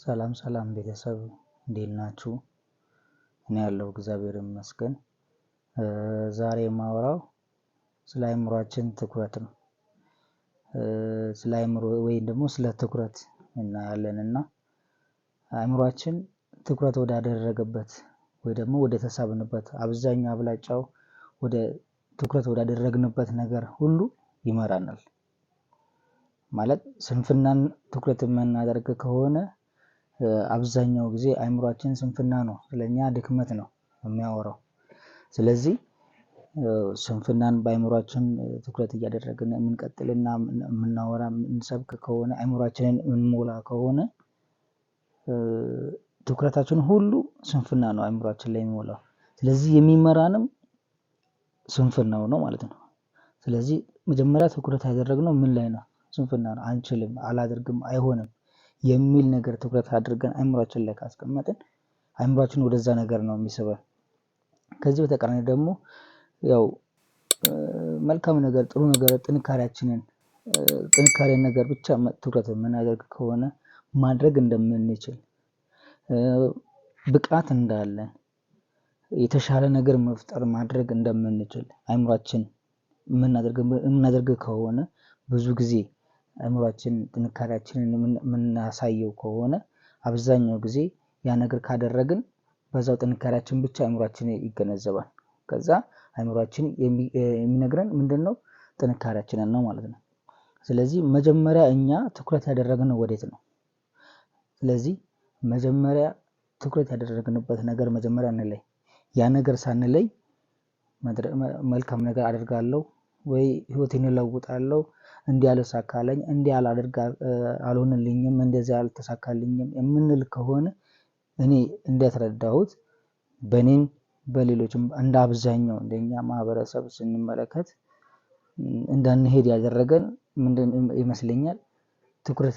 ሰላም ሰላም ቤተሰብ እንዴት ናችሁ? እኔ ያለው እግዚአብሔር ይመስገን። ዛሬ የማወራው ስለ አእምሯችን ትኩረት ነው። ስለ አእምሮ ወይም ደግሞ ስለ ትኩረት እናያለንና አእምሯችን ትኩረት ወዳደረገበት ወይ ደግሞ ወደ ተሳብንበት አብዛኛው አብላጫው ወደ ትኩረት ወዳደረግንበት ነገር ሁሉ ይመራናል። ማለት ስንፍናን ትኩረት የምናደርግ ከሆነ አብዛኛው ጊዜ አእምሯችን ስንፍና ነው፣ ስለኛ ድክመት ነው የሚያወራው። ስለዚህ ስንፍናን በአእምሯችን ትኩረት እያደረግን የምንቀጥልና የምናወራ የምንሰብክ ከሆነ አእምሯችንን የምንሞላ ከሆነ ትኩረታችን ሁሉ ስንፍና ነው አእምሯችን ላይ የሚሞላው። ስለዚህ የሚመራንም ስንፍናው ነው ማለት ነው። ስለዚህ መጀመሪያ ትኩረት ያደረግነው ምን ላይ ነው? ስንፍና ነው። አንችልም፣ አላደርግም፣ አይሆንም የሚል ነገር ትኩረት አድርገን አእምሯችን ላይ ካስቀመጥን አእምሯችን ወደዛ ነገር ነው የሚስበን። ከዚህ በተቃራኒ ደግሞ ያው መልካም ነገር፣ ጥሩ ነገር፣ ጥንካሬ ነገር ብቻ ትኩረት የምናደርግ ከሆነ ማድረግ እንደምንችል፣ ብቃት እንዳለን፣ የተሻለ ነገር መፍጠር ማድረግ እንደምንችል አእምሯችን የምናደርግ ከሆነ ብዙ ጊዜ አእምሯችን ጥንካሬያችንን የምናሳየው ከሆነ አብዛኛው ጊዜ ያ ነገር ካደረግን በዛው ጥንካሬያችን ብቻ አእምሯችን ይገነዘባል። ከዛ አእምሯችን የሚነግረን ምንድነው? ጥንካሬያችንን ነው ማለት ነው። ስለዚህ መጀመሪያ እኛ ትኩረት ያደረግነው ወዴት ነው? ስለዚህ መጀመሪያ ትኩረት ያደረግንበት ነገር መጀመሪያ እንለይ። ያ ነገር ሳንለይ መልካም ነገር አደርጋለሁ ወይ ህይወቴን እለውጣለሁ፣ እንዲህ አልሳካልኝ፣ እንዲህ አልሆነልኝም፣ እንደዚህ አልተሳካልኝም የምንል ከሆነ እኔ እንደተረዳሁት በኔም በሌሎችም እንደ አብዛኛው እንደኛ ማህበረሰብ ስንመለከት እንዳንሄድ ያደረገን ምንድን ይመስለኛል? ትኩረት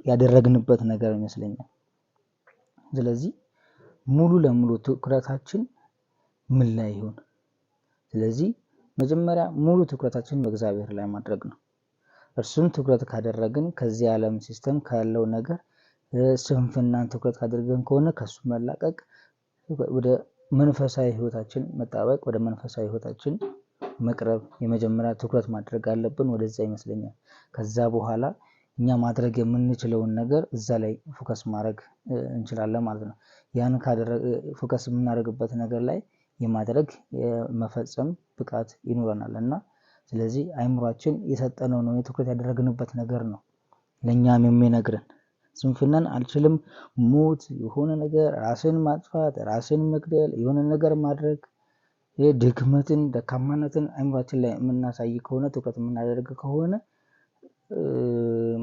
ያደረግንበት ነገር ይመስለኛል። ስለዚህ ሙሉ ለሙሉ ትኩረታችን ምን ላይ ይሁን? ስለዚህ መጀመሪያ ሙሉ ትኩረታችን በእግዚአብሔር ላይ ማድረግ ነው። እርሱን ትኩረት ካደረግን ከዚህ ዓለም ሲስተም ካለው ነገር ስንፍናን ትኩረት ካደረግን ከሆነ ከሱ መላቀቅ፣ ወደ መንፈሳዊ ህይወታችን መጣበቅ፣ ወደ መንፈሳዊ ህይወታችን መቅረብ የመጀመሪያ ትኩረት ማድረግ አለብን። ወደዛ ይመስለኛል። ከዛ በኋላ እኛ ማድረግ የምንችለውን ነገር እዛ ላይ ፎከስ ማድረግ እንችላለን ማለት ነው። ያን ፎከስ የምናደርግበት ነገር ላይ የማድረግ የመፈጸም ብቃት ይኖረናል እና ስለዚህ አእምሯችን የሰጠነው ነው የትኩረት ያደረግንበት ነገር ነው ለኛም የሚነግረን። ስንፍናን አልችልም፣ ሞት፣ የሆነ ነገር ራስን ማጥፋት፣ ራስን መግደል፣ የሆነ ነገር ማድረግ፣ ድክመትን፣ ደካማነትን አእምሯችን ላይ የምናሳይ ከሆነ ትኩረት የምናደርግ ከሆነ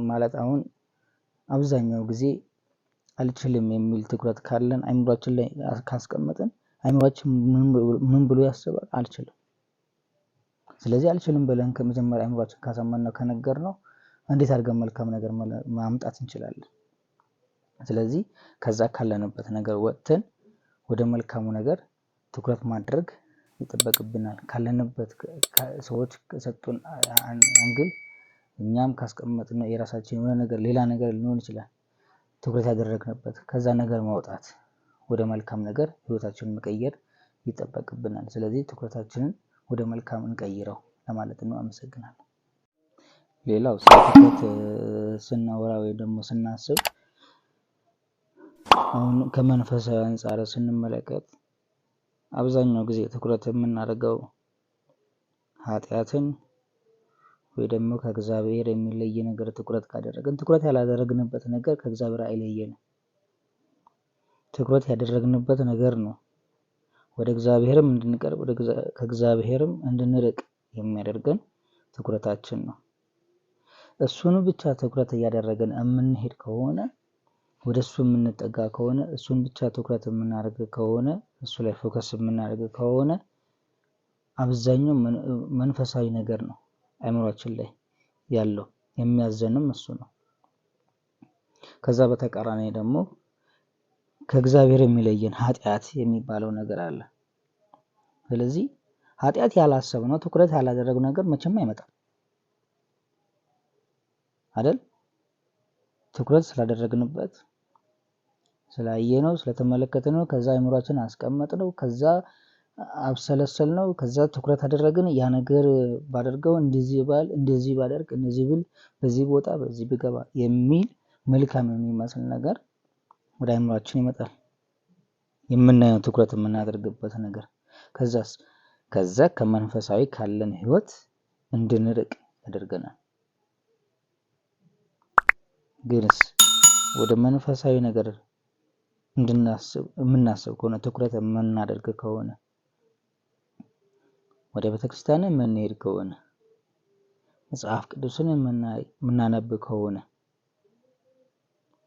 ማለት አሁን አብዛኛው ጊዜ አልችልም የሚል ትኩረት ካለን አእምሯችን ላይ ካስቀመጥን አእምሯችን ምን ብሎ ያስባል? አልችልም። ስለዚህ አልችልም ብለን ከመጀመሪያ አእምሯችን ካሳመነው ከነገርነው እንዴት አድርገን መልካም ነገር ማምጣት እንችላለን? ስለዚህ ከዛ ካለንበት ነገር ወጥተን ወደ መልካሙ ነገር ትኩረት ማድረግ ይጠበቅብናል። ካለንበት ሰዎች ከሰጡን አንግል እኛም ካስቀመጥነው የራሳችን የሆነ ነገር ሌላ ነገር ሊሆን ይችላል ትኩረት ያደረግንበት ከዛ ነገር ማውጣት ወደ መልካም ነገር ህይወታችንን መቀየር ይጠበቅብናል። ስለዚህ ትኩረታችንን ወደ መልካም እንቀይረው ለማለት ነው። አመሰግናለሁ። ሌላው ስለ ትኩረት ስናወራ ወይ ደግሞ ስናስብ አሁን ከመንፈሳዊ አንፃር ስንመለከት አብዛኛው ጊዜ ትኩረት የምናደርገው ኃጢአትን ወይ ደግሞ ከእግዚአብሔር የሚለይ ነገር ትኩረት ካደረግን፣ ትኩረት ያላደረግንበት ነገር ከእግዚአብሔር አይለየንም። ትኩረት ያደረግንበት ነገር ነው ወደ እግዚአብሔርም እንድንቀርብ ከእግዚአብሔርም እንድንርቅ የሚያደርገን ትኩረታችን ነው። እሱን ብቻ ትኩረት እያደረግን የምንሄድ ከሆነ፣ ወደ እሱ የምንጠጋ ከሆነ፣ እሱን ብቻ ትኩረት የምናደርግ ከሆነ፣ እሱ ላይ ፎከስ የምናደርግ ከሆነ አብዛኛው መንፈሳዊ ነገር ነው አእምሯችን ላይ ያለው፣ የሚያዘንም እሱ ነው። ከዛ በተቃራኒ ደግሞ ከእግዚአብሔር የሚለየን ኃጢአት የሚባለው ነገር አለ። ስለዚህ ኃጢአት ያላሰብነው ትኩረት ያላደረግነው ነገር መቼም አይመጣም አይደል? ትኩረት ስላደረግንበት ስላየነው ስለተመለከተነው ከዛ አይምሯችን አስቀመጥነው፣ ከዛ አብሰለሰልነው፣ ከዛ ትኩረት አደረግን። ያ ነገር ባደርገው እንደዚህ ባደርግ እንደዚህ ብል በዚህ ቦታ በዚህ ብገባ የሚል መልካም የሚመስል ነገር ወደ አይምሯችን ይመጣል። የምናየው ትኩረት የምናደርግበት ነገር ከዛ ከመንፈሳዊ ካለን ህይወት እንድንርቅ ያደርገናል። ግንስ ወደ መንፈሳዊ ነገር የምናስብ ከሆነ ትኩረት የምናደርግ ከሆነ ወደ ቤተክርስቲያን የምንሄድ ከሆነ መጽሐፍ ቅዱስን የምናነብ ከሆነ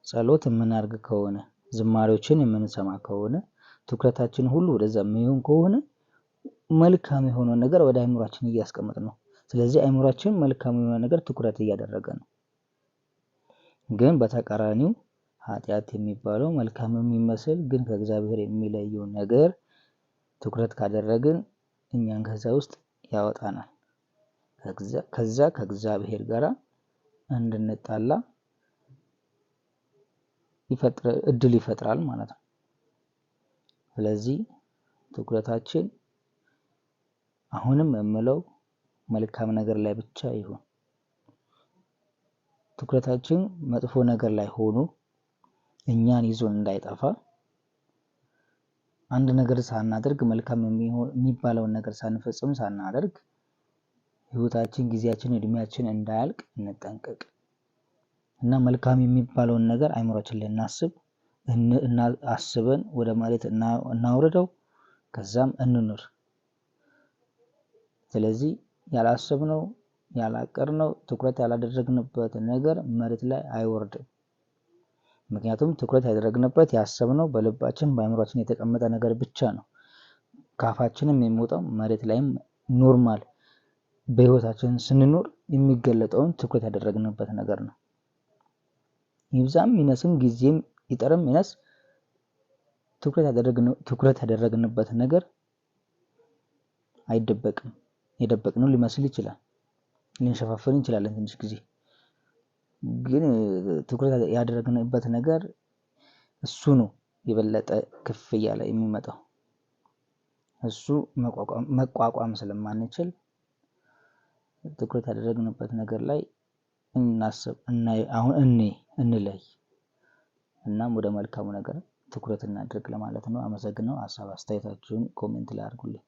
ጸሎት የምናደርግ ከሆነ ዝማሬዎችን የምንሰማ ከሆነ ትኩረታችን ሁሉ ወደዛ የሚሆን ከሆነ መልካም የሆነ ነገር ወደ አይምሯችን እያስቀመጥን ነው። ስለዚህ አይምሯችን መልካም የሆነ ነገር ትኩረት እያደረገ ነው። ግን በተቃራኒው ኃጢአት የሚባለው መልካም የሚመስል ግን ከእግዚአብሔር የሚለየው ነገር ትኩረት ካደረግን እኛን ከዛ ውስጥ ያወጣናል። ከዛ ከእግዚአብሔር ጋር እንድንጣላ እድል ይፈጥራል ማለት ነው። ስለዚህ ትኩረታችን አሁንም የምለው መልካም ነገር ላይ ብቻ ይሁን። ትኩረታችን መጥፎ ነገር ላይ ሆኖ እኛን ይዞን እንዳይጠፋ አንድ ነገር ሳናደርግ መልካም የሚባለውን ነገር ሳንፈጽም ሳናደርግ ህይወታችን፣ ጊዜያችን፣ እድሜያችን እንዳያልቅ እንጠንቀቅ እና መልካም የሚባለውን ነገር አይምሮአችን ላይ አስበን ወደ መሬት እናውርደው፣ ከዛም እንኑር። ስለዚህ ያላሰብነው ያላቀርነው ትኩረት ያላደረግንበት ነገር መሬት ላይ አይወርድም። ምክንያቱም ትኩረት ያደረግንበት ያሰብነው በልባችን በአይምሮአችን የተቀመጠ ነገር ብቻ ነው። ካፋችንም የሚወጣው መሬት ላይም ኖርማል በህይወታችን ስንኖር የሚገለጠውን ትኩረት ያደረግንበት ነገር ነው። ይብዛም ይነስም ጊዜም ይጠርም ይነስ ትኩረት ያደረግንበት ነገር አይደበቅም። የደበቅነው ሊመስል ይችላል፣ ልንሸፋፈን እንችላለን ትንሽ ጊዜ። ግን ትኩረት ያደረግንበት ነገር እሱ ነው የበለጠ ከፍ እያለ የሚመጣው። እሱ መቋቋም ስለማንችል ትኩረት ያደረግንበት ነገር ላይ እናስብ፣ አሁን እንለይ። እናም ወደ መልካሙ ነገር ትኩረት እናድርግ ለማለት ነው። አመሰግናለሁ። ሀሳብ አስተያየታችሁን ኮሜንት ላይ አድርጉልኝ።